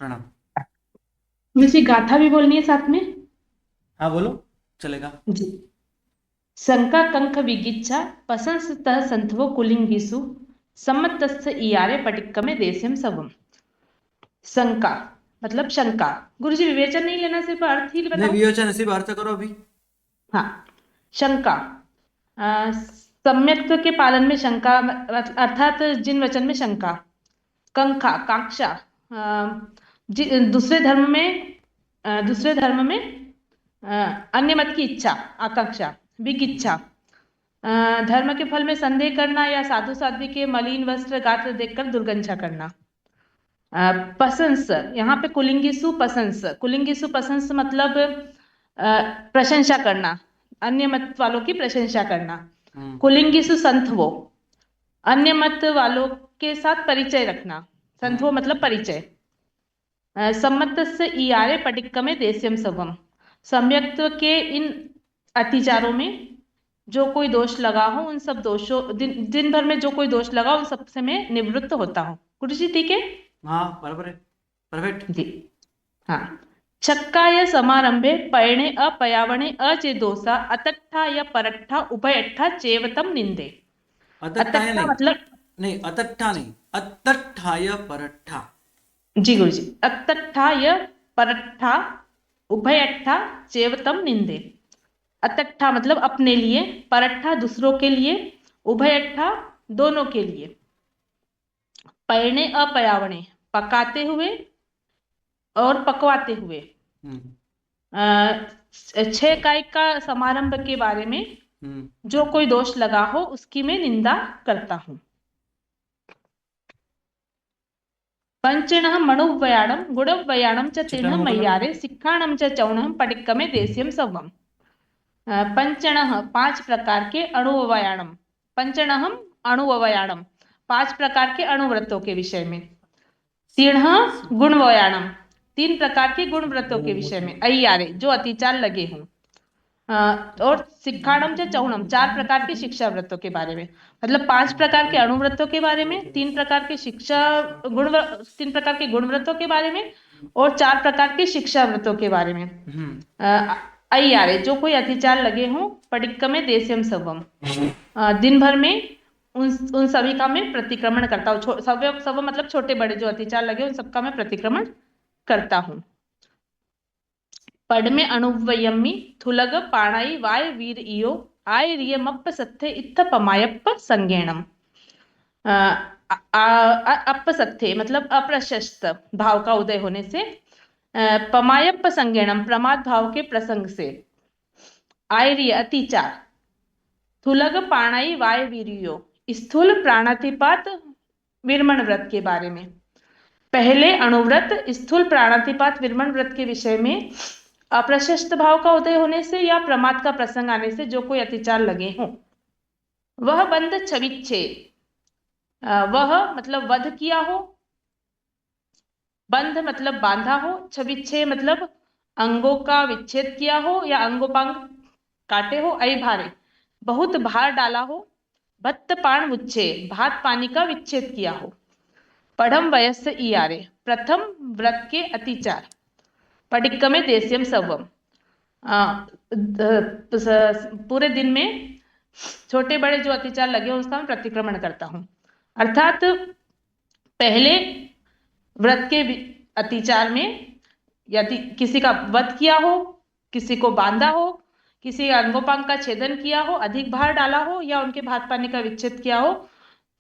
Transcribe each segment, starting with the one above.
प्रणाम। मुझे गाथा भी बोलनी है साथ में। हाँ बोलो, चलेगा। जी। शंका कंक विगिच्छ पसंस्तः संथवो कुलिंगिषु सम्मतस्य इयारे पटिक्कमे देस्यम सबम। शंका मतलब शंका। गुरुजी विवेचन नहीं लेना, सिर्फ अर्थ ही नहीं, बताओ। विवेचन सिर्फ अर्थ करो अभी। हाँ। शंका सम्यक्त के पालन में शंका अर्थात जिन वचन में शंका। कंखा कांक्षा दूसरे धर्म में दूसरे धर्म में अन्य मत की इच्छा आकांक्षा। विकिच्छा धर्म के फल में संदेह करना या साधु साध्वी के मलिन वस्त्र गात्र देखकर दुर्गंछा करना। प्रशंस यहाँ पे कुलिंगी सुप्रशंस, कुलिंगी सुप्रशंस मतलब प्रशंसा करना, अन्य मत वालों की प्रशंसा करना। हम्म। कुलिंगी सुसंतवो अन्य मत वालों के साथ परिचय रखना। संतवो हम्म। मतलब परिचय। सम्मतस्य इयारे पटिक्कमे देस्यम सबम। सम्यक्त के इन अतिचारों में जो कोई दोष लगा हो उन सब दोषों दिन भर में जो कोई दोष लगा उन सब से मैं निवृत्त होता हूँ। गुरु जी ठीक है। हाँ बराबर है। परफेक्ट। जी। हाँ। छक्काय समारंभे पयणे अपयावणे अचेदोषा अतट्ठा या परट्ठा उभयट्ठा चेवतम निंदे। अतट्ठाय अतट्ठा नहीं। मतलब नहीं, अतट्ठा नहीं, अतट्ठाय पराठा। जी गुरु जी अतट्ठा या परट्ठा उभयट्ठा चेवतम निंदे। अतट्ठा मतलब अपने लिए, परट्ठा दूसरों के लिए, उभयट्ठा दोनों के लिए। पयणे अपयावणे पकाते हुए और पकवाते हुए। हम्म। छह काय का समारंभ के बारे में हम्म। जो कोई दोष लगा हो उसकी मैं निंदा करता हूँ। पंचणः मणुव्वयाणं गुणव्वयाणं च चित्रा तीर्णं में बोलो ना। मय्यारे सिक्खाणं च चौणं पटिक्कमे देस्यम सवम। पंचणः पांच प्रकार के अणुव्वयाणम। पंचणहम अणुव्वयाणम पांच प्रकार के अणुव्रतों के विषय में। तीर्णः गुणव्वयाणम तीन प्रकार के गुण व्रतों के विषय में। अय्यारे जो अतिचार लगे हों। और सिक्खाणम च चौणम चार प्रकार के शिक्षा व्रतों के बारे में। मतलब पांच प्रकार के अणुव्रतों के बारे में, तीन प्रकार के शिक्षा तीन प्रकार के गुण व्रतों के बारे में और चार प्रकार के शिक्षा व्रतों के बारे में। हम्म। अय्यारे जो कोई अतिचार लगे हों पटिक्कमे देस्यम सवम। दिन भर में उन सभी का मैं प्रतिक्रमण करता हूँ। सब सब मतलब छोटे बड़े जो अतिचार लगे उन सबका मैं प्रतिक्रमण करता हूँ। पड में अणुव्वयम्मि थुलग पाणाई वाय वीर इयो आय रियमप्प सत्थे इत्थ पमायप्प संज्ञेणम। अप सत्थे मतलब अप्रशस्त भाव का उदय होने से। पमायप्प संज्ञेणम प्रमाद भाव के प्रसंग से। आयर्य अतिचार। थुलग पाणाई वाय वीरियो स्थूल प्राणातिपात विरमण व्रत के बारे में। पहले अणुव्रत स्थूल प्राणातिपात विरमण व्रत के विषय में अप्रशस्त भाव का उदय होने से या प्रमाद का प्रसंग आने से जो कोई अतिचार लगे हों। वह बंध छविच्छे वह मतलब वध किया हो। बंध मतलब बांधा हो। छविच्छे मतलब अंगों का विच्छेद किया हो या अंगोपांग काटे हो। अय भारे बहुत भार डाला हो। भत्त पाण मुच्छे भात पानी का विच्छेद किया हो। पढ़म वयस्य इयारे प्रथम व्रत के अतिचार। पडिक्कमे देस्यम सवम पूरे दिन में छोटे बड़े जो अत्याचार लगे हो उसका मैं प्रतिक्रमण करता हूँ। अर्थात पहले व्रत के अतिचार में यदि किसी का वध किया हो, किसी को बांधा हो, किसी अंगोपांग का छेदन किया हो, अधिक भार डाला हो या उनके भात पानी का विच्छेद किया हो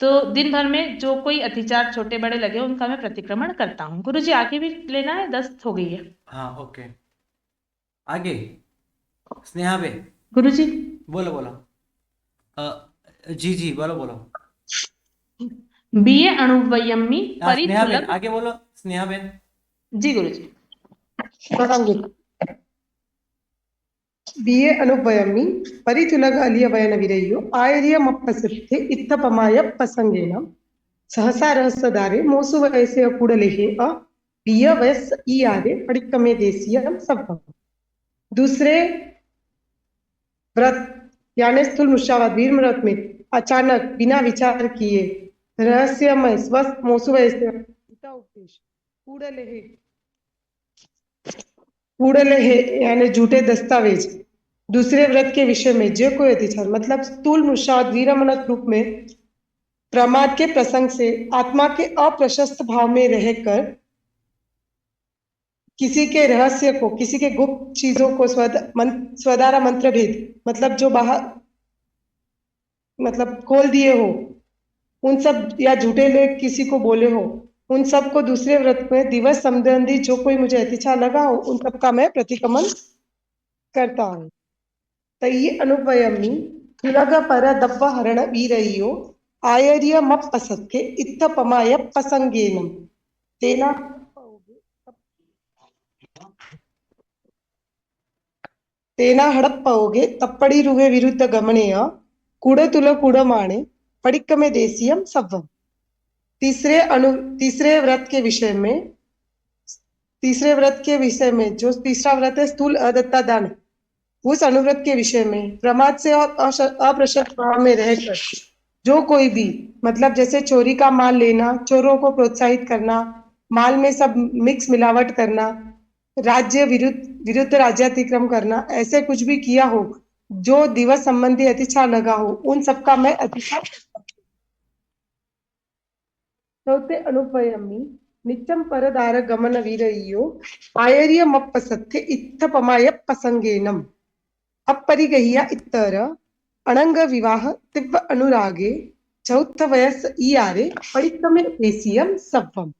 तो दिन भर में जो कोई अतिचार छोटे बड़े लगे उनका मैं प्रतिक्रमण करता हूँ। गुरु जी आगे भी लेना है, 10 हो गई है। हाँ ओके। आगे। स्नेहा बे। गुरु जी बोलो बोलो। अ, जी जी बोलो बोलो। बीए अणुवयम्मी हाँ स्नेहा बेन, परिथुलग। आगे बोलो। स्नेहा बेन। जी गुरु जी। बिए अनुभवयमि परितुलग अलियवयनविरय्यो आयर्यमप्पसत्ते इत्थपमाय प्रसंगेन सहसा रहस्यदारे मोसु वयसे कूडलेहे अ बिय वयस ई आदे पडिक्कमे देसीय सब। दूसरे व्रत यानी स्थूल मुशावत वीर व्रत में अचानक बिना विचार किए रहस्यमय स्वस्थ मोसु वयसे उपदेश कूडलेहे कूड़लेहे यानी झूठे दस्तावेज दूसरे व्रत के विषय में जो कोई अतिचार मतलब स्थूल मुषाद वीरमणक रूप में प्रमाद के प्रसंग से आत्मा के अप्रशस्त भाव में रहकर किसी के रहस्य को किसी के गुप्त चीजों को स्वद्वारा मंत्र भेद मतलब जो बाहर मतलब खोल दिए हो उन सब या झूठे लेख किसी को बोले हो उन सब को दूसरे व्रत में दिवस संबंधी जो कोई मुझे अतिचार लगा हो उन सब का मैं प्रतिक्रमण करता हूँ तय्यि अनुपयमि तुलग पर दब्ब हरण वीरय्यो आयर्यमप्पसत्के इत्थपमाय पसंगेनम तेना तेना हड़प्पवोगे तप्पड़िरुवे विरुद्ध गमनेय कुडतुल कुडमाणे पडिक्कमे देसियम सव्वम तीसरे व्रत के विषय में जो तीसरा व्रत है स्थूल अदत्ता दान उस अनुव्रत के विषय में प्रमाद से और अप्रशस्त भाव में रहकर जो कोई भी मतलब जैसे चोरी का माल लेना चोरों को प्रोत्साहित करना माल में सब मिक्स मिलावट करना राज्य विरुद्ध राज्यातिक्रम करना ऐसे कुछ भी किया हो जो दिवस संबंधी अतिचार लगा हो उन सबका मैं अतिचार चौथे अनुपयमी नित्यम परदार गमन वीरय्यो आयर्यमप्पसत्थे इत्थपमाय पसंगेनम अपरिगह्य इत्तर अणंग विवाह तिव्व अनुरागे चौथ वयस इयारे पडिक्कमे देसियम सव्वम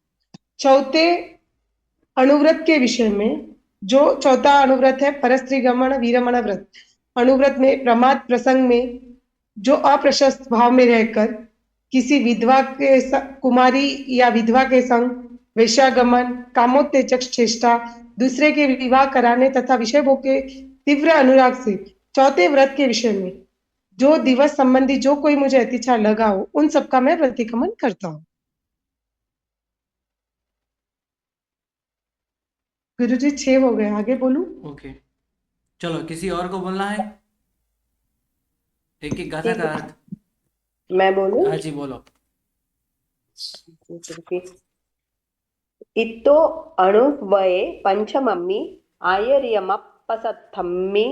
चौथे अनुव्रत के विषय में जो चौथा अनुव्रत है परस्त्री गमन वीरमण व्रत अनुव्रत में प्रमाद प्रसंग में जो अप्रशस्त भाव में रहकर किसी विधवा के कुमारी या विधवा के संग वेश्यागमन कामोत्तेजक चेष्टा दूसरे के विवाह कराने तथा विषय भोग के तीव्र अनुराग से चौथे व्रत के विषय में जो दिवस संबंधी जो कोई मुझे अतिचार लगा हो उन सबका मैं प्रतिक्रमण करता हूँ गुरुजी 6 हो गए आगे बोलूं ओके चलो किसी और को बोलना है एक एक गाथा का अर्थ मैं बोलूं हाँ जी बोलो इत्तो अणुवये पंचमम्मी आयर्यमप्पसत्थम्मि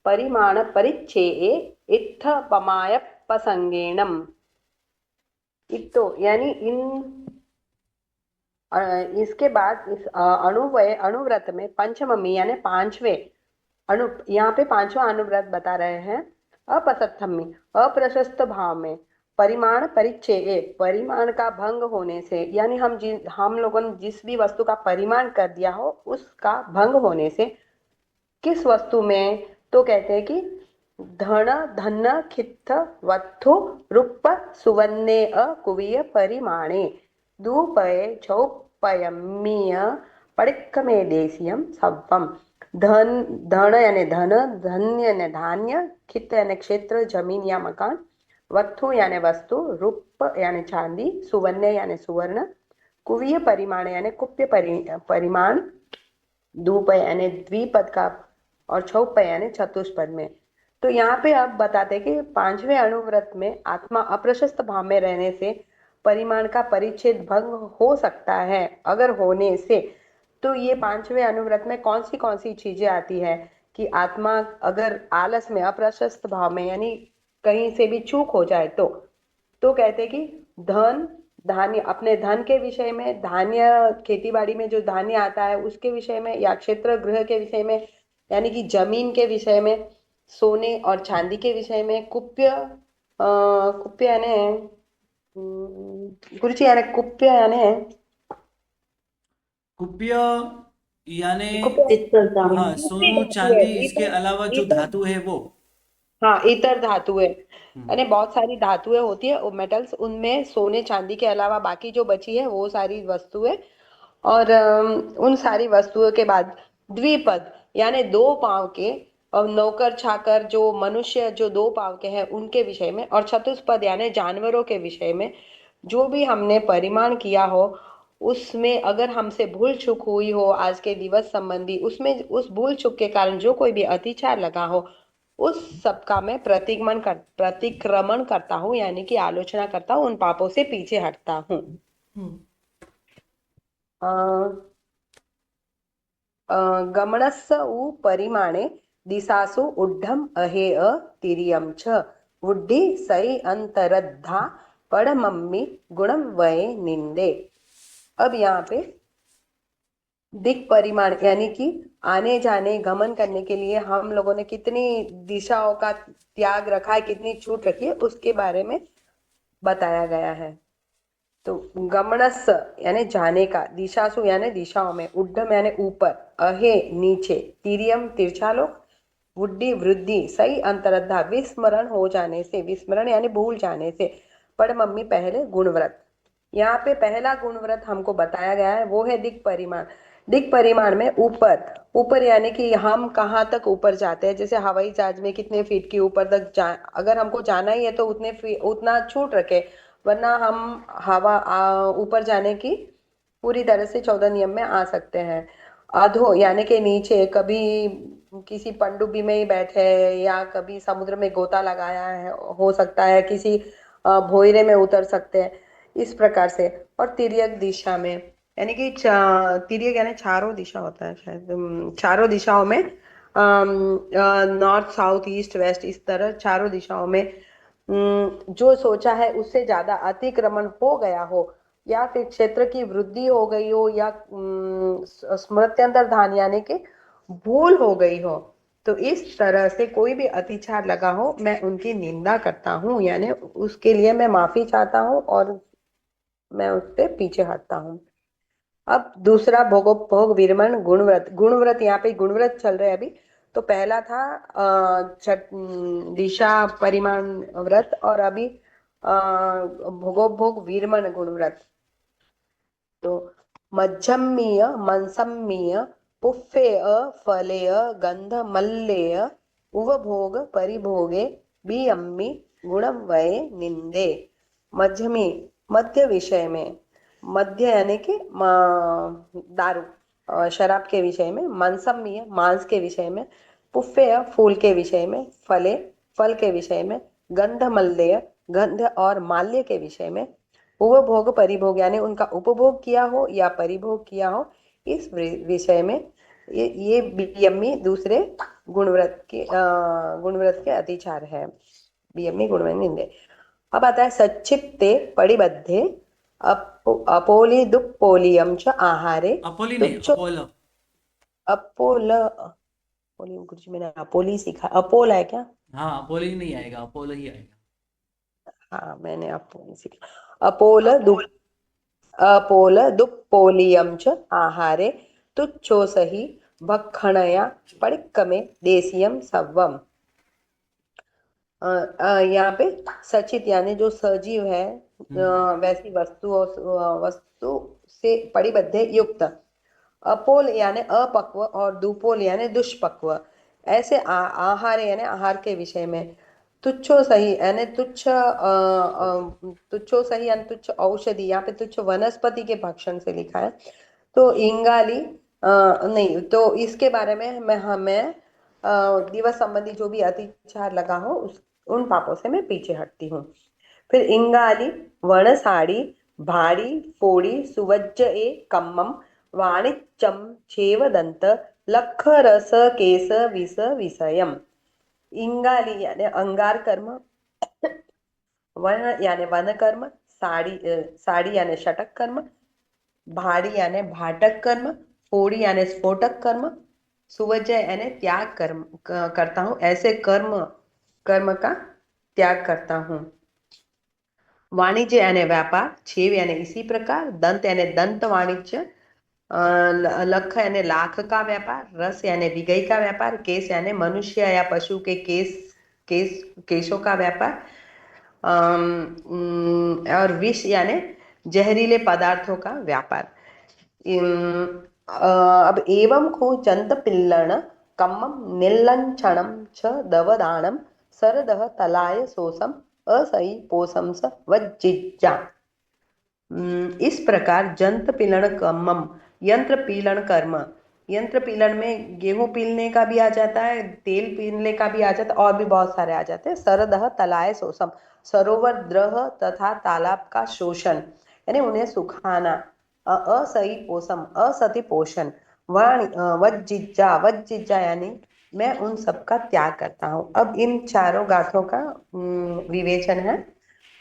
परिमाण परिच्छेये इत्थपमाय पसंगेणम इत्तो यानी इसके बाद इस अणुवय अनुव्रत में पंचमम्मी यानी पांचवे यहाँ पे पांचवा अनुव्रत बता रहे हैं अपसत्थम्मी अप्रशस्त भाव में परिमाण परिच्छेय परिमाण का भंग होने से यानी हम लोगों ने जिस भी वस्तु का परिमाण कर दिया हो उसका भंग होने से किस वस्तु में तो कहते हैं कि धन धन खित्थ वत्थु रूप सुवन्ने कुवीय परिमाणे दूपये चौपयमीय पडिक्कमे देसियम सव्वम धन यानी धन धन्य यानी धान्य खित्त यानी क्षेत्र जमीन या मकान वत्थु यानी वस्तु रूप यानी चांदी सुवर्ण यानी सुवर्ण कुवीय परिमाण यानी कुप्य परिमाण दूप यानी द्विपद का और चौप यानी चतुष्पद में तो यहाँ पे अब बताते कि पांचवें अनुव्रत में आत्मा अप्रशस्त भाव में रहने से परिमाण का परिच्छेद भंग हो सकता है अगर होने से तो ये पांचवें अनुव्रत में कौन सी चीजें आती है कि आत्मा अगर आलस में अप्रशस्त भाव में यानी कहीं से भी चूक हो जाए तो कहते कि धन धान्य अपने धन के विषय में धान्य खेतीबाड़ी में जो धान्य आता है उसके विषय में या क्षेत्र गृह के विषय में यानी कि जमीन के विषय में सोने और चांदी के विषय में कुप्य यानी गुरुजी यानी कुप्य यानी कुप्य यानी हाँ हाँ सोनू चांदी इसके अलावा जो धातु है वो हाँ इतर धातुएं यानी बहुत सारी धातुएं होती है और मेटल्स उनमें सोने चांदी के अलावा बाकी जो बची है वो सारी वस्तुएं और उन सारी वस्तुओं के बाद द्विपद यानी 2 पांव के और नौकर चाकर जो मनुष्य जो 2 पांव के हैं उनके विषय में और चतुष्पद यानी जानवरों के विषय में जो भी हमने परिमाण किया हो उसमें अगर हमसे भूल चूक हुई हो आज के दिवस संबंधी उसमें उस भूल चूक के कारण जो कोई भी अतिचार लगा हो उस सबका मैं प्रतिक्रमण करता हूँ यानी कि आलोचना करता हूँ उन पापों से पीछे हटता हूँ गमनस्य उ परिमाणे दिशासु ऊर्ध्वम् अहेय तिर्यं च वुड्ढि सई अंतरद्धा पड़मम्मी गुणम वये निंदे। अब यहाँ पे दिक् परिमाण यानी कि आने जाने गमन करने के लिए हम लोगों ने कितनी दिशाओं का त्याग रखा है, कितनी छूट रखी है, उसके बारे में बताया गया है। तो गमनस यानी जाने का, दिशासु यानी दिशाओं में, उड्डम यानी ऊपर, अहे नीचे, तिर्यम तिरछा लोक, वुड्डी वृद्धि, सही अंतरद्धा विस्मरण हो जाने से, विस्मरण यानी भूल जाने से, पढ़ मम्मी पहले गुणव्रत। यहाँ पे पहला गुणव्रत हमको बताया गया है वो है दिक् परिमाण। दिक् परिमाण में ऊपर, ऊपर यानी कि हम कहाँ तक ऊपर जाते हैं, जैसे हवाई जहाज में कितने फीट की ऊपर तक अगर हमको जाना ही है तो उतना छूट रखे, वरना हम हवा ऊपर जाने की पूरी तरह से 14 नियम में आ सकते हैं। अधो यानी कि नीचे, कभी किसी पनडुब्बी में ही बैठे या कभी समुद्र में गोता लगाया है, हो सकता है किसी भोयरे में उतर सकते हैं, इस प्रकार से। और तिर्यक दिशा में यानी कि तिर्यक यानी चारों दिशा होता है शायद, चारों दिशाओं में, नॉर्थ साउथ ईस्ट वेस्ट, इस तरह चारों दिशाओं में जो सोचा है उससे ज्यादा अतिक्रमण हो गया हो, या फिर क्षेत्र की वृद्धि हो गई हो, या स्मृत्यंतर धान यानी कि भूल हो गई हो, तो इस तरह से कोई भी अतिचार लगा हो, मैं उनकी निंदा करता हूँ, यानी उसके लिए मैं माफी चाहता हूँ और मैं उससे पीछे हटता हूँ। अब दूसरा भोग विरमण गुणव्रत। गुणव्रत, यहाँ पे गुणव्रत चल रहे हैं अभी। तो पहला था दिशा परिमाण व्रत, और अभी भोग विरमण गुणव्रत। तो मध्यमीय मनसम्मीय पुफ्फेय फलेय गंधमल्लेय उवभोग परिभोगे बियम्मी गुणम वये निंदे। मध्यमी, मध्य विषय में, मध्य यानी कि दारू शराब के विषय में, मनसम्मीय मांस के विषय में, पुफ्फेय फूल के विषय में, फले फल के विषय में, गंधमल्लेय गंध और माल्य के विषय में, उपभोग परिभोग यानी उनका उपभोग किया हो या परिभोग किया हो, इस विषय में ये बियम्मी दूसरे गुणव्रत के अतिचार है, बियम्मी गुणव्रत निंदे। अब आता है सच्चित्ते पड़िबद्धे अपोली दुप्पोलियम च आहारे अपोली नहीं, तुच्छ अपोलो। अपोल अपोली गुरुजी मैंने अपोली सीखा, अपोल है क्या? हाँ, अपोली नहीं आएगा, अपोलो ही आएगा। हाँ मैंने अपोली सीखा। अपोल दुप्पोलियम च आहारे तुच्छोसहि भक्षणया पडिक्कमे देशियम सव्वम। यहाँ पे सचित यानी जो सजीव है, वैसी वस्तु से परिबद्ध युक्त। अपोल यानी अपक्व और दुपोल यानी दुष्पक्व, ऐसे आहार यानी आहार के विषय में। तुच्छो सही यानी तुच्छो सही यानी तुच्छ औषधि, यहाँ पे तुच्छ वनस्पति के भक्षण से लिखा है। तो इंगाली नहीं, तो इसके बारे में हमें दिवस संबंधी जो भी अतिचार लगा हो उन पापों से मैं पीछे हटती हूँ। फिर इंगाली वणसाड़ी भाड़ी फोड़ी सुवज्ज ए कम्मम वाणिज्यम छेवदंत लख रस केस विस विषयम। इंगाली यानी अंगार कर्म, वन यानी वन कर्म, साड़ी यानी षटक कर्म, भाड़ी यानी भाटक कर्म, फोड़ी यानी स्फोटक कर्म, सुवज्ज यानी त्याग कर्म करता हूँ, ऐसे कर्म का त्याग करता हूँ। वाणिज्य यानी व्यापार, छेव यानी इसी प्रकार, दंत यानी दंत वाणिज्य, लख यानी लाख का व्यापार, रस यानी विगई का व्यापार, केस यानी मनुष्य या पशु के केशों का व्यापार, और विष यानी जहरीले पदार्थों का व्यापार। अब एवं खो जंत पिल्लण कम्मम निल्लंचणम छ दवदानम सरदह तलाय सोसम असई पोसम स वज्जिज्जा। इस प्रकार जंत पीलन कम्मम, यंत्र पीलन कर्म, यंत्र पीलन में गेहूं पीलने का भी आ जाता है, तेल पीलने का भी आ जाता है, और भी बहुत सारे आ जाते हैं। सरदह तलाय शोषम, सरोवर द्रह तथा तालाब का शोषण यानी उन्हें सुखाना। असही पोषम, असति पोषण, वज्जिज्जा यानी मैं उन सब का त्याग करता हूँ। अब इन चारों गाथों का विवेचन है,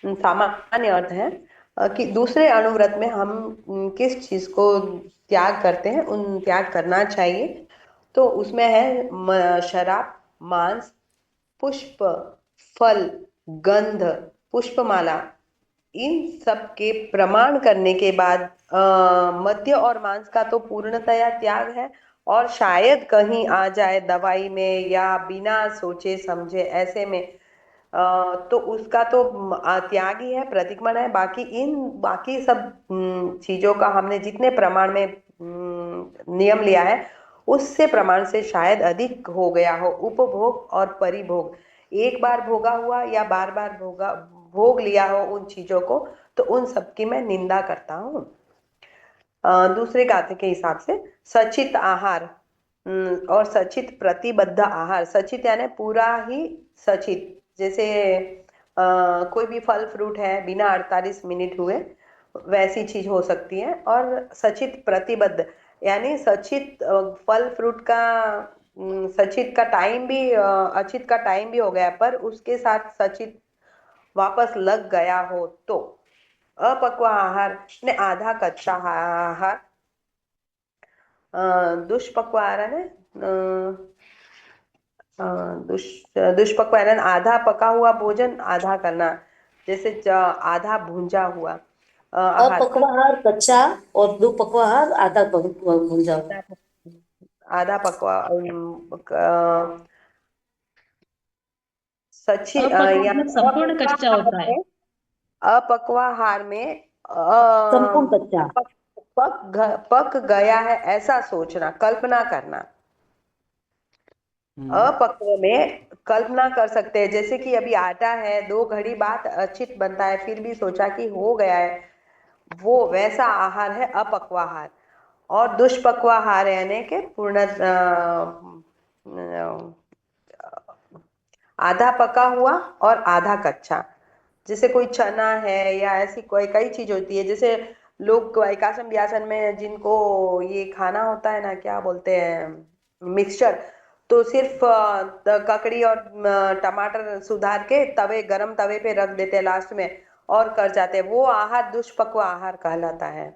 सामान्य अर्थ है कि दूसरे अणुव्रत में हम किस चीज को त्याग करते हैं, उन त्याग करना चाहिए। तो उसमें है शराब, मांस, पुष्प, फल, गंध, पुष्पमाला, इन सब के प्रमाण करने के बाद मद्य और मांस का तो पूर्णतया त्याग है, और शायद कहीं आ जाए दवाई में या बिना सोचे समझे ऐसे में तो उसका तो त्याग ही है, प्रतिक्रमण है। बाकी सब चीजों का हमने जितने प्रमाण में नियम लिया है उससे प्रमाण से शायद अधिक हो गया हो उपभोग और परिभोग। एक बार भोगा हुआ या बार बार भोग लिया हो उन चीजों को, तो उन सब की मैं निंदा करता हूँ। दूसरे गाथे के हिसाब से सचित आहार और सचित प्रतिबद्ध आहार। सचित यानी पूरा ही सचित, जैसे कोई भी फल फ्रूट है बिना 48 मिनट हुए वैसी चीज हो सकती है। और सचित प्रतिबद्ध यानी सचित फल फ्रूट का सचित का टाइम भी अचित का टाइम भी हो गया पर उसके साथ सचित वापस लग गया हो तो। अपक्व आहार ने आधा कच्चा आहार, दुष्पक्व आहार है दुष्पक्व यानी आधा पका हुआ भोजन आधा करना, जैसे आधा भूंजा हुआ आहार। अपक्वाहार कच्चा और दुपक्वाहार आधा भूंजा हुआ। आधा पकवा सची अपक्व या मतलब संपूर्ण कच्चा होता है। अपक्वाहार में संपूर्ण कच्चा। पक गया है ऐसा सोचना, कल्पना करना। अपक्व में कल्पना कर सकते हैं, जैसे कि अभी आटा है 2 घड़ी बाद अचित बनता है फिर भी सोचा कि हो गया है, वो वैसा आहार है अपक्वाहार। और दुष्पक्वाहार यानी कि पूर्ण आधा पका हुआ और आधा कच्चा, जैसे कोई चना है या ऐसी कोई कई चीज होती है, जैसे लोग वैकासन व्यासन में जिनको ये खाना होता है ना, क्या बोलते हैं, मिक्सचर, तो सिर्फ ककड़ी और टमाटर सुधार के गरम तवे पे रख देते हैं लास्ट में और कर जाते हैं, वो आहार दुष्पक्व आहार कहलाता है।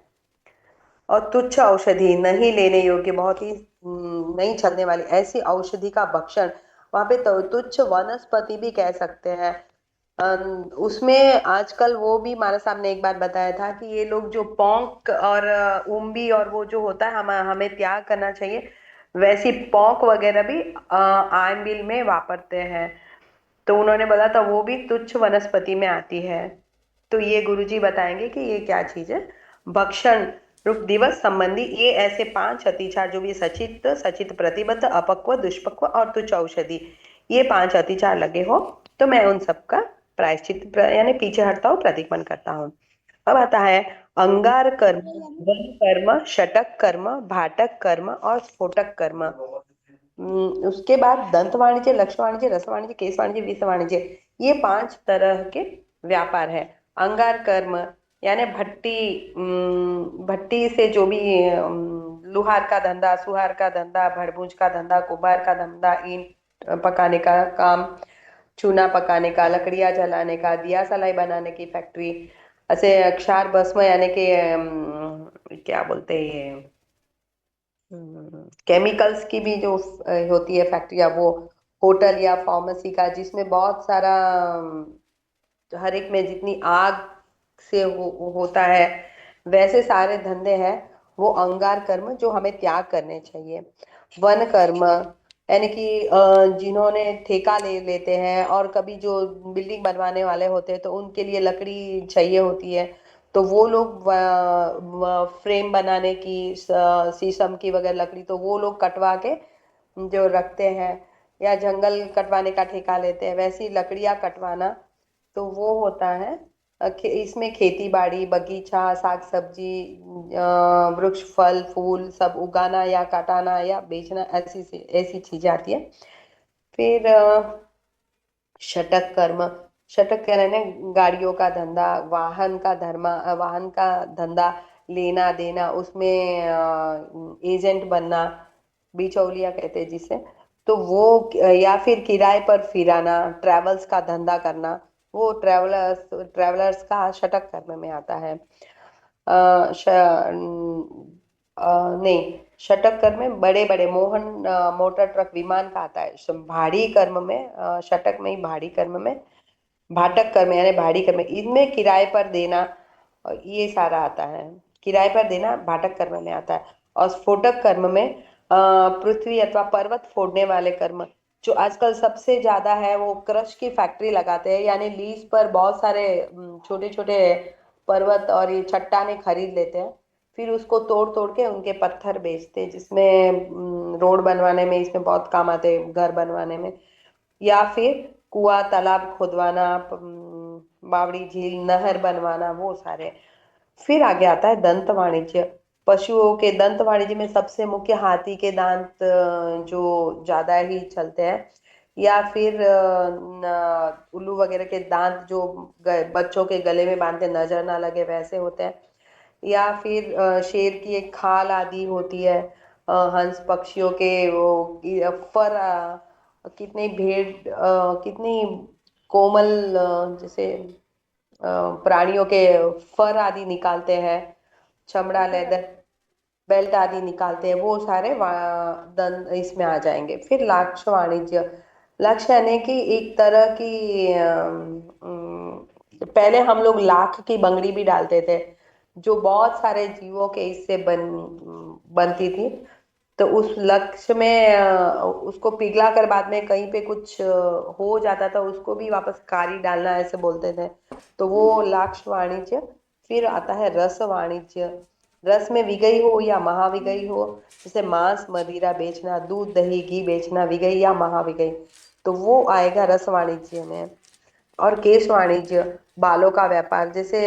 और तुच्छ औषधि, नहीं लेने योग्य, बहुत ही नहीं चलने वाली ऐसी औषधि का भक्षण, वहां पे तो तुच्छ वनस्पति भी कह सकते हैं। उसमें आजकल वो भी मानस साहब ने एक बार बताया था कि ये लोग जो पौंक और उम्बी और वो जो होता है हमें त्याग करना चाहिए, वैसी पौंक वगैरह भी आयंबिल में वापरते हैं। तो उन्होंने बोला था वो भी तुच्छ वनस्पति में आती है। तो ये गुरुजी बताएंगे कि ये क्या चीज है। भक्षण रूप दिवस संबंधी ये ऐसे 5 अतिचार जो भी सचित, सचित प्रतिबद्ध, अपक्व, दुष्पक्व और तुच्छ औषधि, ये 5 अतिचार लगे हो तो मैं उन सब का प्रायश्चित यानी पीछे हटता हूँ, प्रतिक्रमण करता हूँ। अब आता है अंगार कर्म, वन कर्म, षटक कर्म, भाटक कर्म और स्फोटक कर्म। उसके बाद दंत वाणिज्य, लक्ष्य वाणिज्य, रस वाणिज्य, केस वाणिज्य, विष वाणिज्य, ये 5 तरह के व्यापार है। अंगार कर्म यानी भट्टी से जो भी लुहार का धंधा, सुहार का धंधा, भड़भूज का धंधा, कुम्हार का धंधा, ईंट पकाने का काम, चूना पकाने का, लकड़ियां जलाने का, दिया सलाई बनाने की फैक्ट्री, ऐसे अक्षार भस्म यानी कि क्या बोलते हैं केमिकल्स की भी जो होती है फैक्ट्रिया, वो होटल या फार्मेसी का जिसमें बहुत सारा हर एक में जितनी आग से होता है वैसे सारे धंधे हैं, वो अंगार कर्म जो हमें त्याग करने चाहिए। वन कर्म यानी कि जिन्होंने ठेका ले लेते हैं और कभी जो बिल्डिंग बनवाने वाले होते हैं तो उनके लिए लकड़ी चाहिए होती है, तो वो लोग फ्रेम बनाने की शीशम की वगैरह लकड़ी तो वो लोग कटवा के जो रखते हैं, या जंगल कटवाने का ठेका लेते हैं, वैसी लकड़ियां कटवाना, तो वो होता है। इसमें खेती बाड़ी, बगीचा, साग सब्जी, वृक्ष, फल फूल सब उगाना या काटाना या बेचना, ऐसी चीजें आती है। फिर षटक कर्म, षटक कह रहे हैं गाड़ियों का धंधा, वाहन का धंधा, लेना देना, उसमें एजेंट बनना, बिचौलिया कहते हैं जिसे, तो वो या फिर किराए पर फिराना, ट्रेवल्स का धंधा करना, वो ट्रेवलर्स का षटक कर्म में आता है। नहीं, षटक कर्म में बड़े बड़े मोहन मोटर ट्रक विमान का आता है। भाड़ी कर्म में षटक में ही भाड़ी कर्म में, भाटक कर्म यानी भाड़ी कर्म, इनमें किराए पर देना ये सारा आता है। किराए पर देना भाटक कर्म में आता है। और स्फोटक कर्म में पृथ्वी अथवा पर्वत फोड़ने वाले कर्म, जो आजकल सबसे ज्यादा है, वो क्रश की फैक्ट्री लगाते हैं, यानी लीज पर बहुत सारे छोटे छोटे पर्वत और ये चट्टाने खरीद लेते हैं, फिर उसको तोड़ तोड़ के उनके पत्थर बेचते हैं, जिसमें रोड बनवाने में इसमें बहुत काम आते हैं, घर बनवाने में, या फिर कुआं तालाब खुदवाना, बावड़ी झील नहर बनवाना, वो सारे। फिर आगे आता है दंत वाणिज्य। पशुओं के दंत वाणिज्य में सबसे मुख्य हाथी के दांत जो ज्यादा ही चलते हैं, या फिर उल्लू वगैरह के दांत जो बच्चों के गले में बांधते नजर ना लगे वैसे होते हैं, या फिर शेर की एक खाल आदि होती है, हंस पक्षियों के वो फर, कितनी भेड़ कितनी कोमल जैसे प्राणियों के फर आदि निकालते हैं, चमड़ा लेदर बेल्ट आदि निकालते हैं, वो सारे इसमें आ जाएंगे। फिर लाक्ष वाणिज्य। लक्ष्य यानी कि एक तरह की पहले हम लोग लाख की बंगड़ी भी डालते थे, जो बहुत सारे जीवों के इससे बनती थी, तो उस लक्ष्य में उसको पिघला कर बाद में कहीं पे कुछ हो जाता था, उसको भी वापस कारी डालना ऐसे बोलते थे, तो वो लाक्ष वाणिज्य। फिर आता है रस वाणिज्य। रस में विगई हो या महाविगई हो, जैसे मांस मदिरा बेचना, दूध दही घी बेचना, विगई या महाविगई, तो वो आएगा रस वाणिज्य में। और केश वाणिज्य, बालों का व्यापार, जैसे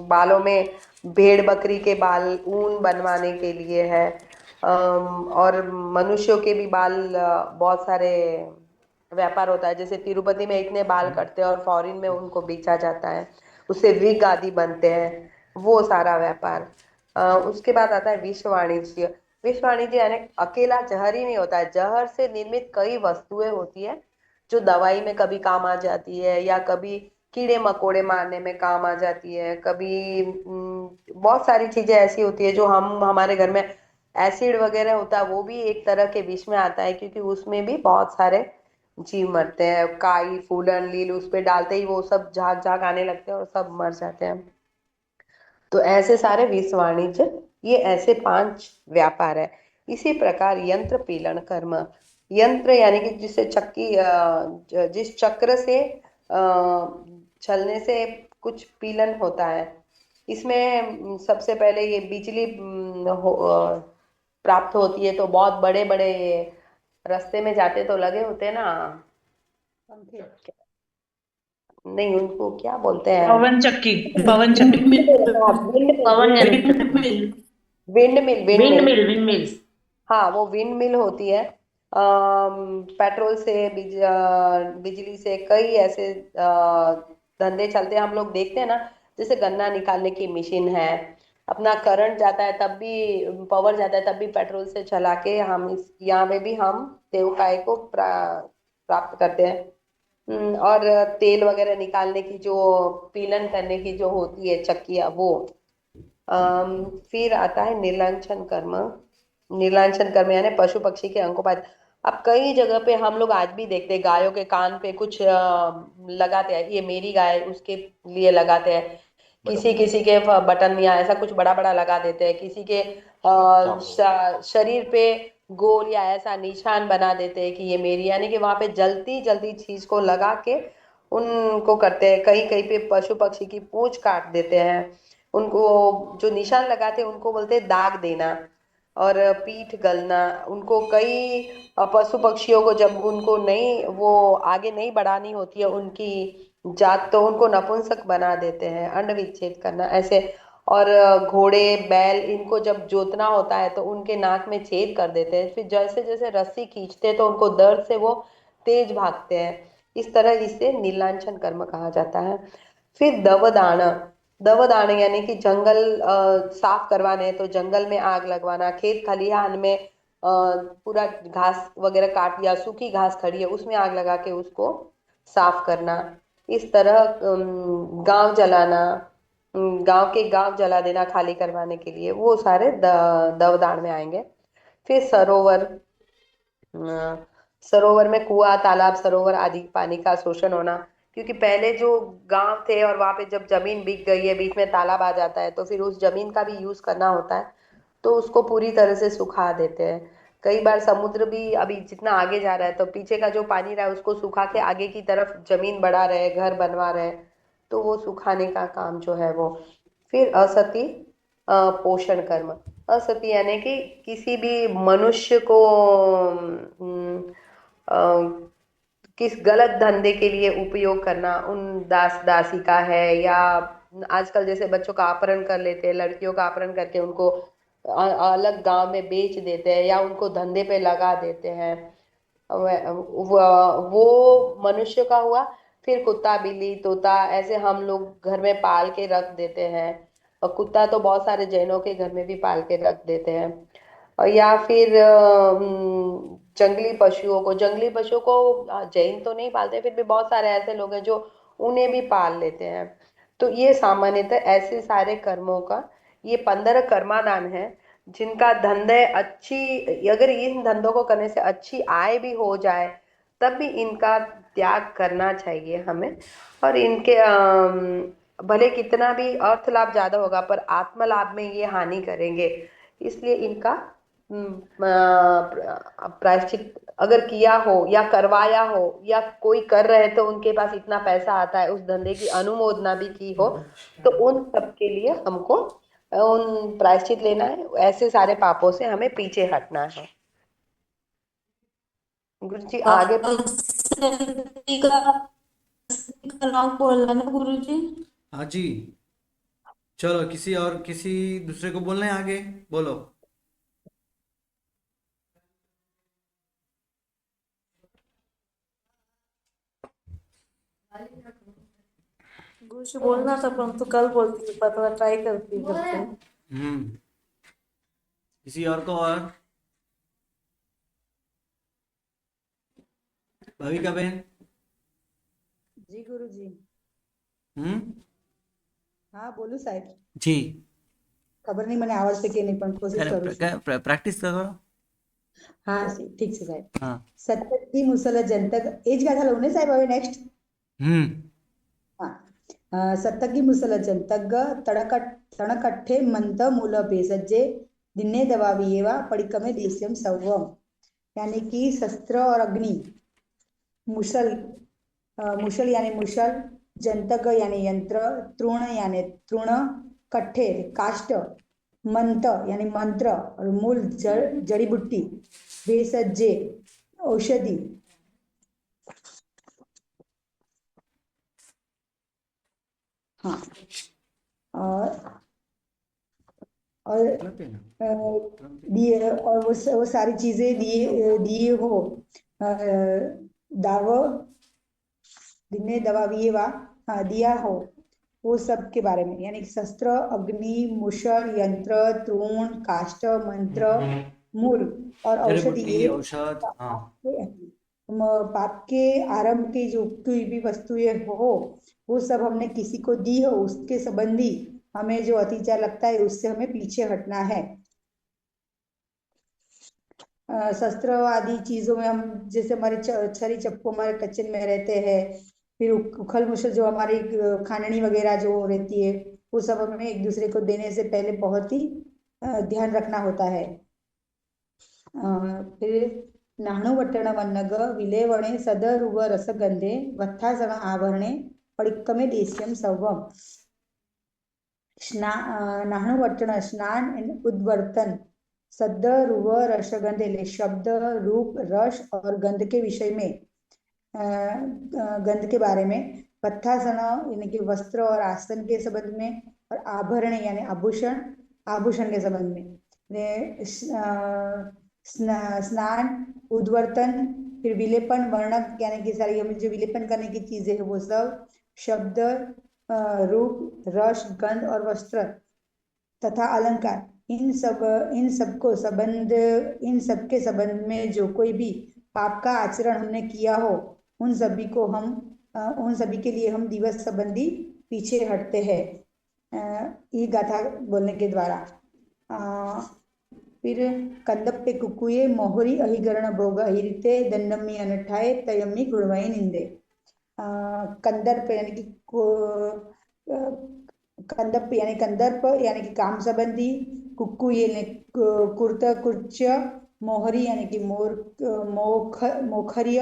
बालों में भेड़ बकरी के बाल ऊन बनवाने के लिए है, और मनुष्यों के भी बाल बहुत सारे व्यापार होता है, जैसे तिरुपति में इतने बाल कटते हैं और फॉरेन में उनको बेचा जाता है, उससे विग आदि बनते हैं, वो सारा व्यापार। उसके बाद आता है विश्व वाणिज्य। विश्व वाणिज्य यानी अकेला जहर ही नहीं होता है, जहर से निर्मित कई वस्तुएं होती है, जो दवाई में कभी काम आ जाती है, या कभी कीड़े मकोड़े मारने में काम आ जाती है, कभी बहुत सारी चीजें ऐसी होती है जो हम हमारे घर में एसिड वगैरह होता है, वो भी एक तरह के विष में आता है, क्योंकि उसमें भी बहुत सारे जीव मरते हैं, काई फूलन लील उस पे डालते ही वो सब झाग झाग आने लगते हैं और सब मर जाते हैं। तो ऐसे सारे विश्व वाणिज्य, ये ऐसे 5 व्यापार है। इसी प्रकार यंत्र पीलन कर्म। यंत्र यानी कि जिससे चक्की जिस चक्र से चलने से कुछ पीलन होता है, इसमें सबसे पहले ये बिजली प्राप्त होती है, तो बहुत बड़े बड़े रास्ते में जाते तो लगे होते हैं ना, नहीं उनको क्या बोलते हैं, पवन चक्की, पवन चक्की, पवन यंत्र, wind mill, wind mill, wind mills. हाँ वो विंड मिल होती है। पेट्रोल से बिजली से कई ऐसे धंधे चलते हैं, हम लोग देखते हैं ना, जैसे गन्ना निकालने की मशीन है, अपना करंट जाता है तब भी, पावर जाता है तब भी पेट्रोल से चला के हम इस यहाँ पे भी हम देवकाय को प्राप्त करते हैं। और तेल वगैरह निकालने की जो पीलन करने की जो होती है चक्कियाँ, वो फिर आता है निर्लांछन कर्म। निर्लांछन कर्म यानी पशु पक्षी के अंकोपात। अब कई जगह पे हम लोग आज भी देखते हैं, गायों के कान पे कुछ लगाते हैं, ये मेरी गाय उसके लिए लगाते हैं, किसी किसी के बटन या ऐसा कुछ बड़ा बड़ा लगा देते हैं, किसी के शरीर पे गोल या ऐसा निशान बना देते हैं कि ये मेरी, यानी कि वहां पे जल्दी जल्दी चीज को लगा के उनको करते हैं। कहीं कहीं पे पशु पक्षी की पूंछ काट देते हैं, उनको जो निशान लगाते हैं उनको बोलते हैं दाग देना। और पीठ गलना, उनको कई पशु पक्षियों को जब उनको नहीं वो आगे नहीं बढ़ानी होती है उनकी जात, तो उनको नपुंसक बना देते हैं, अंड विच्छेद करना ऐसे। और घोड़े बैल इनको जब जोतना होता है तो उनके नाक में छेद कर देते हैं, फिर जैसे जैसे रस्सी खींचते हैं तो उनको दर्द से वो तेज भागते हैं। इस तरह इसे नीलांछन कर्म कहा जाता है। फिर दवदान। दवदान यानी कि जंगल साफ करवाने तो जंगल में आग लगवाना, खेत खलिहान में पूरा घास वगैरह काट दिया, सूखी घास खड़ी है उसमें आग लगा के उसको साफ करना। इस तरह गांव जलाना, गांव जला देना खाली करवाने के लिए, वो सारे दवदान में आएंगे। फिर सरोवर, सरोवर में कुआं, तालाब, सरोवर आदि पानी का शोषण होना, क्योंकि पहले जो गांव थे और वहां पे जब जमीन बिक गई है, बीच में तालाब आ जाता है, तो फिर उस जमीन का भी यूज करना होता है, तो उसको पूरी तरह से सुखा देते हैं। कई बार समुद्र भी अभी जितना आगे जा रहा है तो पीछे का जो पानी रहा है उसको सुखा के आगे की तरफ जमीन बढ़ा रहे, घर बनवा रहे, तो वो सुखाने का काम जो है वो। फिर असती पोषण कर्म, असती यानी कि किसी भी मनुष्य को अ, किस गलत धंधे के लिए उपयोग करना, उन दास दासी का है, या आजकल जैसे बच्चों का अपहरण कर लेते हैं, लड़कियों का अपहरण करके उनको अलग गांव में बेच देते हैं या उनको धंधे पे लगा देते हैं, वो मनुष्य का हुआ। फिर कुत्ता, बिल्ली, तोता ऐसे हम लोग घर में पाल के रख देते हैं, और कुत्ता तो बहुत सारे जैनों के घर में भी पाल के रख देते हैं। और या फिर जंगली पशुओं को जैन तो नहीं पालते, फिर भी बहुत सारे ऐसे लोग हैं जो उन्हें भी पाल लेते हैं। तो ये सामान्यतः ऐसे सारे कर्मों का, ये 15 कर्मादान है जिनका धंधे अच्छी, अगर इन धंधों को करने से अच्छी आय भी हो जाए तब भी इनका त्याग करना चाहिए हमें। और इनके भले कितना भी अर्थ लाभ ज्यादा होगा पर आत्म लाभ में ये हानि करेंगे, इसलिए इनका प्रायश्चित अगर किया हो या करवाया हो, या कोई कर रहे तो उनके पास इतना पैसा आता है, उस धंधे की अनुमोदना भी की हो, तो उन सब के लिए हमको उन प्रायश्चित लेना है। ऐसे सारे पापों से हमें पीछे हटना है। गुरु जी आगे। और सती का नाम बोलना ना गुरु जी। हाँ जी, चलो किसी दूसरे को बोलना है, आगे बोलो। गुरु जी बोलना था पर हम तो कल बोलती हूँ, पता ट्राई करती हूँ करते हैं। हम्म, किसी और को, और भविका बहन। जी गुरु जी। हम्म, हाँ बोलू साहेब। जी, ખબર નહીં મને આવડશે કે નહીં પણ કોશિશ કરું છું। प्रैक्टिस करो। હા ઠીક છે સાહેબ। हाँ। સતતથી મુસલ જનતક એ જ ગાથા લઉં ને સાહેબ હવે નેક્स्ट। हम्म, હા સતતકી મુસલ જનતક તણકઠ્ઠે મંત મૂલ ભેષજ્જે દિને દબાવી એવા પડિકમે દેશ્યમ સર્वम, यानी कि शस्त्र और अग्नि, मुसल मुशल यानी मुशल, जंतक यानी यंत्र, तृण यानी तृण, कट्ठे काष्ट, मंत्र यानी मंत्र और मूल जड़ी बूटी, भेषजे औषधि, हाँ और दिए, और वो सारी चीजें दिए हो दाव दिने दबाविए वा, हाँ दिया हो वो सब के बारे में, यानी शस्त्र, अग्नि, मुशल, यंत्र, तृण, काष्ट, मंत्र, मूल और औषधि, ये औषध, हाँ। पाप के आरंभ की जो कोई भी वस्तुएं हो वो सब हमने किसी को दी हो, उसके संबंधी हमें जो अतिचार लगता है उससे हमें पीछे हटना है। शस्त्र आदि चीजों में हम जैसे हमारे छरी चप्पू हमारे किचन में रहते हैं, फिर उखल मुशल जो हमारी खाननी वगैरह जो रहती है वो सब हमें एक दूसरे को देने से पहले बहुत ही ध्यान रखना होता है। फिर नाणु वट्टण वन्नग विलेवणे सदरुव रसगंधे वत्थासण आभरणे पडिक्कमे देश्यम सवम। नाणु वट्टण स्नान एंड उद्वर्तन, सद रुव रसगंध એટલે शब्द, रूप, रस और गंध के विषय में, गंध के बारे में, पत्थासन यानी कि वस्त्र और आसन के संबंध में, और आभरण यानी आभूषण, आभूषण के संबंध में, स्नान, उद्वर्तन, फिर विलेपन, वर्णक यानी कि सारी हमें जो विलेपन करने की चीजें है वो सब, शब्द, रूप, रस, गंध और वस्त्र तथा अलंकार, इन सबके संबंध में जो कोई भी पाप का आचरण हमने किया हो, उन सभी के लिए हम दिवस संबंधी पीछे हटते हैं ये गाथा बोलने के द्वारा। फिर कंदप्पे कुकुये मोहरी अहिगरण भोग अहिरिते दंडमी अनठाए तयमी गुणवई निंदे। कंदर्प यानी कि कंदप यानी कंदर्प यानी कि काम संबंधी, कुक्कू यानी कुर्त कुर्च्य, मोहरी यानी कि मोखर्य,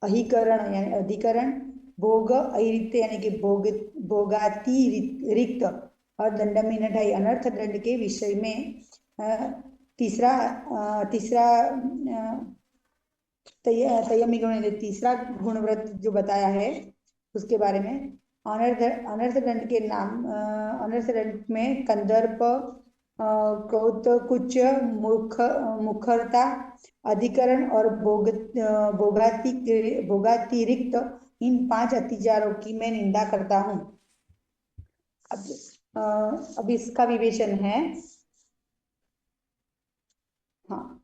अहिकरण यानी अधिकरण, भोग अहिरिक्त यानी कि भोगाती रिक्त और दंडमी नठाई अनर्थ दंड के विषय में तीसरा गुणव्रत जो बताया है उसके बारे में। अनर्थ दंड के नाम अनर्थ दंड में कंदर्प, कौतकुच, मुखरता, अधिकरण और भोगातिरिक्त इन 5 अतिचारों की मैं निंदा करता हूँ। अब इसका विवेचन है। हाँ,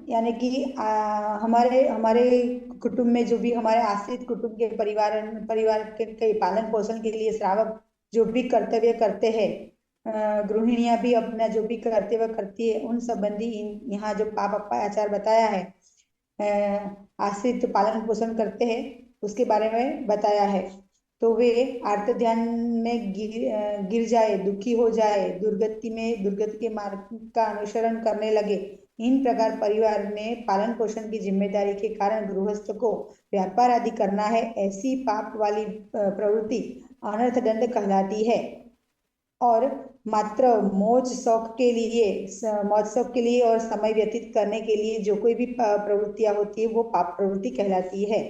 यानी कि हमारे कुटुंब में जो भी हमारे आश्रित कुटुंब के परिवार के पालन पोषण के लिए श्रावक जो भी कर्तव्य करते हैं, गृहिणियां भी अपना जो भी कर्तव्य करती है, उन संबंधी यहाँ जो पाप आचार बताया है, आश्रित पालन पोषण करते हैं उसके बारे में बताया है। तो वे आर्त ध्यान में गिर जाए, दुखी हो जाए, दुर्गति के मार्ग का अनुसरण करने लगे। इन प्रकार परिवार में पालन पोषण की जिम्मेदारी के कारण गृहस्थ को व्यापार आदि करना है, ऐसी पाप वाली प्रवृत्ति अनर्थ दंड कहलाती है। और मात्र मौज शौक के लिए और समय व्यतीत करने के लिए जो कोई भी प्रवृत्तियां होती है वो पाप प्रवृत्ति कहलाती है।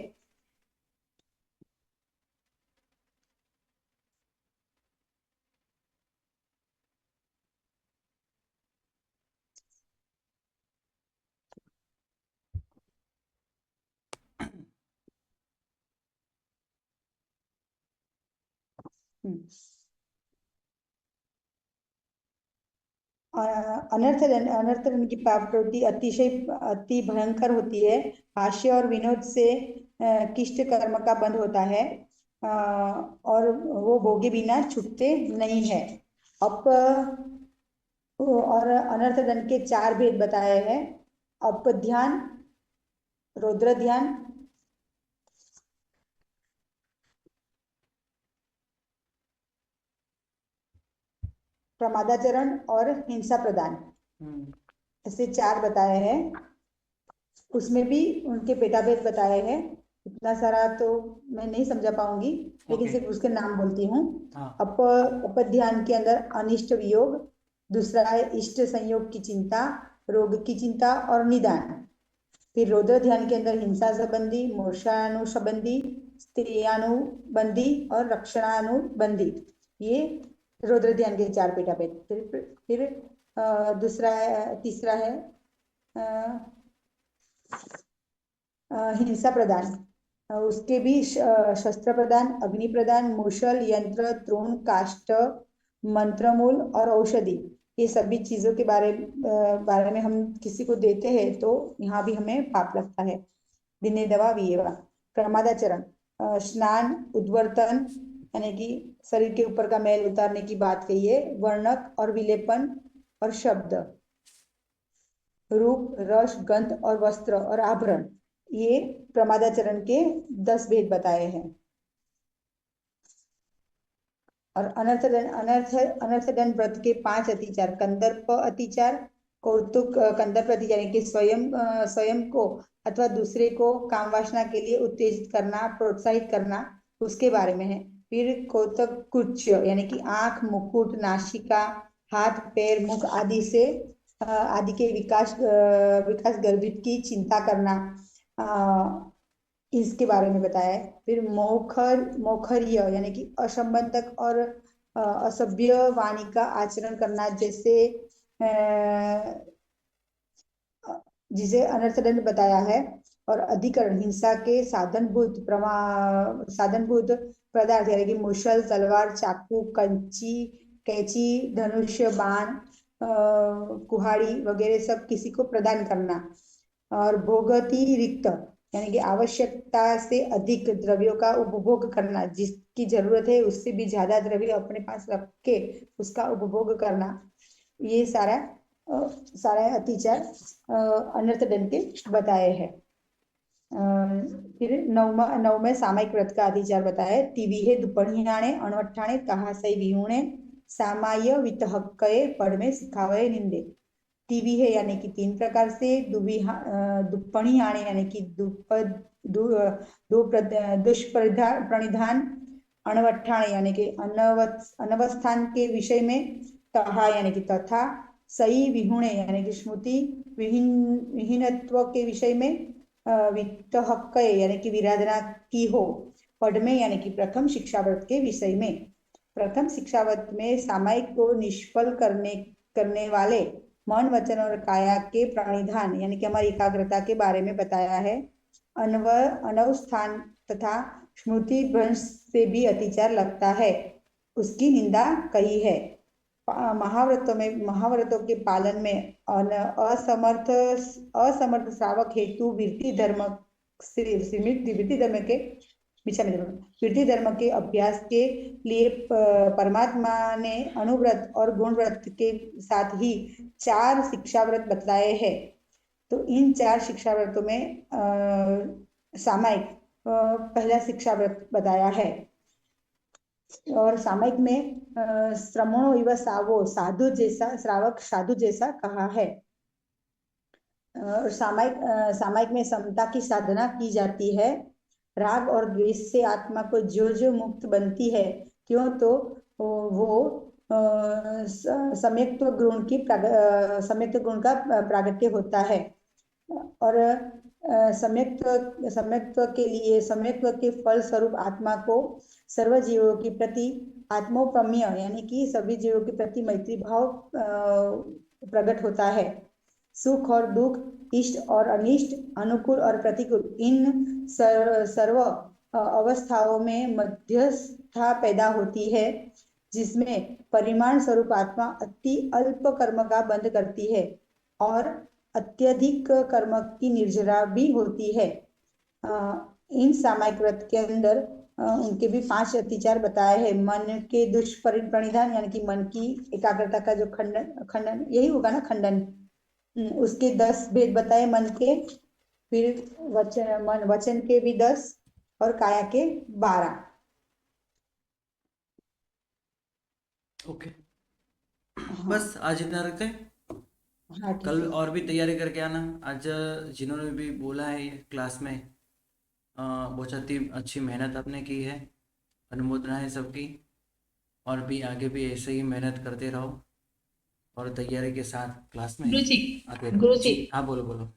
अनर्थ दंड की पाप प्रवृत्ति अति भयंकर होती है। हास्य और विनोद से किष्ट कर्म का बंध होता है और वो भोगे बिना छूटते नहीं है। और अनर्थ दंड के 4 भेद बताए हैं। अप ध्यान, रौद्र ध्यान, प्रमादाचरण और हिंसा प्रदान, ऐसे 4 बताए हैं। उसमें भी उनके पेटाभेद बताए हैं। इतना सारा तो मैं नहीं समझा पाऊंगी, लेकिन सिर्फ उसके नाम बोलती हूँ। अप ध्यान के अंदर अनिष्ट वियोग, दूसरा है इष्ट संयोग की चिंता, रोग की चिंता और निदान। फिर रौद्र ध्यान के अंदर हिंसा संबंधी, मोक्षानुसंबंधी, स्त्रियानुबंधी और रक्षणानुबंधी, ये रौद्र ध्यान के 4 पेटाभेद। फिर तीसरा है हिंसा प्रदान। उसके भी शस्त्र प्रदान, अग्नि प्रदान, मूषल, यंत्र, तृण, काष्ठ, मंत्रमूल और औषधि, ये सभी चीजों के बारे में हम किसी को देते हैं तो यहाँ भी हमें पाप लगता है। दिने दवा वियेवा। प्रमादाचरण, स्नान, उद्वर्तन यानी कि शरीर के ऊपर का मैल उतारने की बात कही है, वर्णक और विलेपन और शब्द, रूप, रस, गंध और वस्त्र और आभरण, ये प्रमादाचरण के 10 भेद बताए हैं। और अनर्थ दंड व्रत के 5 अतिचार, कंदर्प अतिचार, कौतुक कंदर्प अतिचार यानी कि स्वयं को अथवा दूसरे को काम वासना के लिए उत्तेजित करना, प्रोत्साहित करना, उसके बारे में है। फिर कौतक कुच यानी कि आंख, मुकुट, नासिका, हाथ, पैर, मुख आदि के विकास गर्भित की चिंता करना, इसके बारे में बताया है। फिर मोखर्य यानी कि असंबंधक और असभ्य वाणी का आचरण करना, जिसे अनर्थ दंड बताया है। और अधिकरण हिंसा के साधनभूत पदार्थ यानी कि मुशल, तलवार, चाकू, कैंची, धनुष्य, बाण, कुहाड़ी वगैरह सब किसी को प्रदान करना। और भोगतिरिक्त यानी कि आवश्यकता से अधिक द्रव्यों का उपभोग करना, जिसकी जरूरत है उससे भी ज्यादा द्रव्य अपने पास रख के उसका उपभोग करना। ये सारा अतिचार अनर्थ दंड के बताए हैं। फिर नवमे सामायिक व्रत का अतिचार बताया है। तिविहे दुपणियाणे अणवट्ठाणे कहासई विहुणे सामाय वितहक्कये पढ़मे सिखावये निंदे। तिविहे यानी कि 3 प्रकार से, दुपणियाणे यानी कि दुष्प्रणिधान, अणवट्ठाणे यानी कि अनवस्थान के विषय में, तहा यानी कि तथा, सई विहुणे यानी कि स्मृति विहीनत्व के विषय में, वित्तहक्कये यानी कि विराधना की हो, पढ़मे यानी कि प्रथम शिक्षाव्रत के विषय में। प्रथम शिक्षाव्रत में सामायिक को निष्फल करने वाले मन, वचन और काया के प्रणिधान यानी कि हमारी एकाग्रता के बारे में बताया है। अनवस्थान तथा स्मृति भ्रंश से भी अतिचार लगता है, उसकी निंदा कही है। महाव्रतों के पालन में असमर्थ श्रावक हेतु वृत्ति धर्म के अभ्यास के लिए परमात्मा ने अनुव्रत और गुणव्रत के साथ ही 4 शिक्षाव्रत बतलाए हैं। तो इन 4 शिक्षाव्रतों में सामायिक पहला शिक्षाव्रत बताया है। और सामायिक में श्रमणो इव सावो, श्रावक साधु जैसा कहा है। सामायिक में समता की साधना की जाती है। राग और द्वेष से आत्मा को जो मुक्त बनती है, क्यों तो वो सम्यक्त्व गुण का प्रागट्य होता है। और सम्यक्त्व के फल स्वरूप आत्मा को सर्व जीवों के प्रति आत्मोपम्य यानी कि सभी जीवों के प्रति मैत्री भाव प्रकट होता है। सुख और दुख, इष्ट और अनिष्ट, अनुकूल और प्रतिकूल, इन सर्व अवस्थाओं में मध्यस्थता पैदा होती है, जिसमें परिमाण स्वरूप आत्मा अति अल्प कर्म का बंध करती है और अत्यधिक कर्म की निर्जरा भी होती है। इन सामायिक व्रत के अंदर उनके भी 5 अतिचार बताए हैं। मन के दुष्परिधान यानी कि मन की एकाग्रता का जो खंडन यही होगा ना, खंडन, उसके 10 भेद बताए मन के। फिर वचन के भी 10 और काया के 12। ओके, बस आज इतना रखते हैं। हाँ, ठीक कल है। और भी तैयारी करके आना। आज जिन्होंने भी बोला है ये क्लास में, बहुत अच्छी मेहनत आपने की है, अनुमोदना है सबकी। और भी आगे भी ऐसे ही मेहनत करते रहो और तैयारी के साथ क्लास में गुरुजी, आते रहो। गुरुजी, जी हाँ, बोलो बोलो।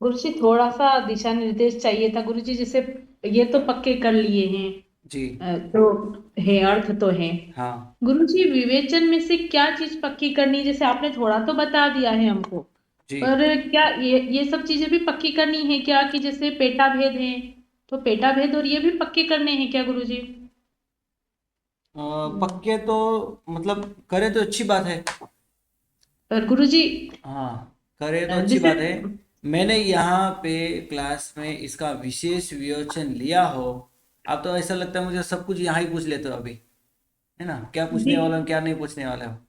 गुरुजी थोड़ा सा दिशा निर्देश चाहिए था गुरुजी। जैसे ये तो पक्के कर लिए हैं, जी तो है, अर्थ तो है। हाँ गुरुजी विवेचन में से क्या चीज पक्की करनी है? जैसे आपने थोड़ा तो बता दिया है हमको, जी। पर क्या ये सब चीजें भी पक्की करनी है क्या? कि जैसे पेटा भेद है, तो पेटा भेद और ये भी पक्के करने हैं क्या गुरुजी? पक्के तो मतलब करे तो अच्छी बात है। पर गुरुजी हाँ, करे तो अच्छी जैसे बात है। मैंने यहाँ पे क्लास में इसका विशेष विवेचन लिया हो। अब तो ऐसा लगता है मुझे सब कुछ यहाँ ही पूछ लेते हो अभी, है ना, क्या पूछने वाले हो क्या नहीं पूछने वाले हो, नहीं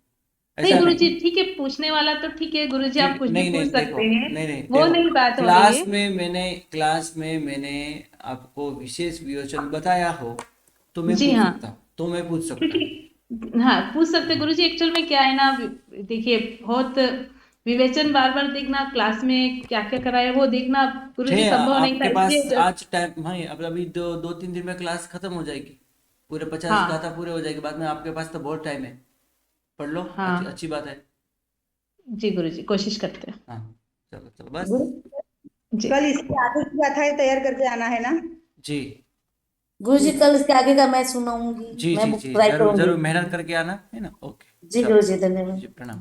ऐसा नहीं। गुरुजी, ठीक है, पूछने वाला तो ठीक है गुरुजी, आप ठीक, कुछ भी नहीं पूछ नहीं, देखो, सकते हैं, नहीं नहीं, वो देखो, नहीं बात हो रही है। क्लास में मैंने आपको विशेष विवेचन बताया हो तो मैं जी पूछ हाँ, सकता हूँ, तो मैं पूछ सकता हूँ। क्योंकि हाँ पूछ सकते गुरुजी। एक्चुअल में क्या है ना, देखिए बहुत विवेचन बार बार देखना, क्लास में क्या क्या कराया वो देखना गुरुजी है संभव नहीं था, आपके पास इसलिए आज टाइम है? अब अभी 2-3 दिन में क्लास खत्म हो जाएगी, पूरे 50 हाँ गाथा पूरे हो जाएगी। बाद में आपके पास तो बहुत टाइम है, पढ़ लो, अच्छी हाँ अच्छी बात है। जी गुरुजी, कोशिश करते हैं। हाँ, चलो चलो बस। जी कल इसके आगे की गाथाएं तैयार करके आना है ना। जी गुरुजी कल इसके आगे का मैं सुनाऊंगी, जी मैं जी बुक जी, ट्राई जरूर करूंगी। जरूर मेहनत करके आना, है ना। ओके, जी चलो गुरुजी, धन्यवाद। जी, प्रणाम।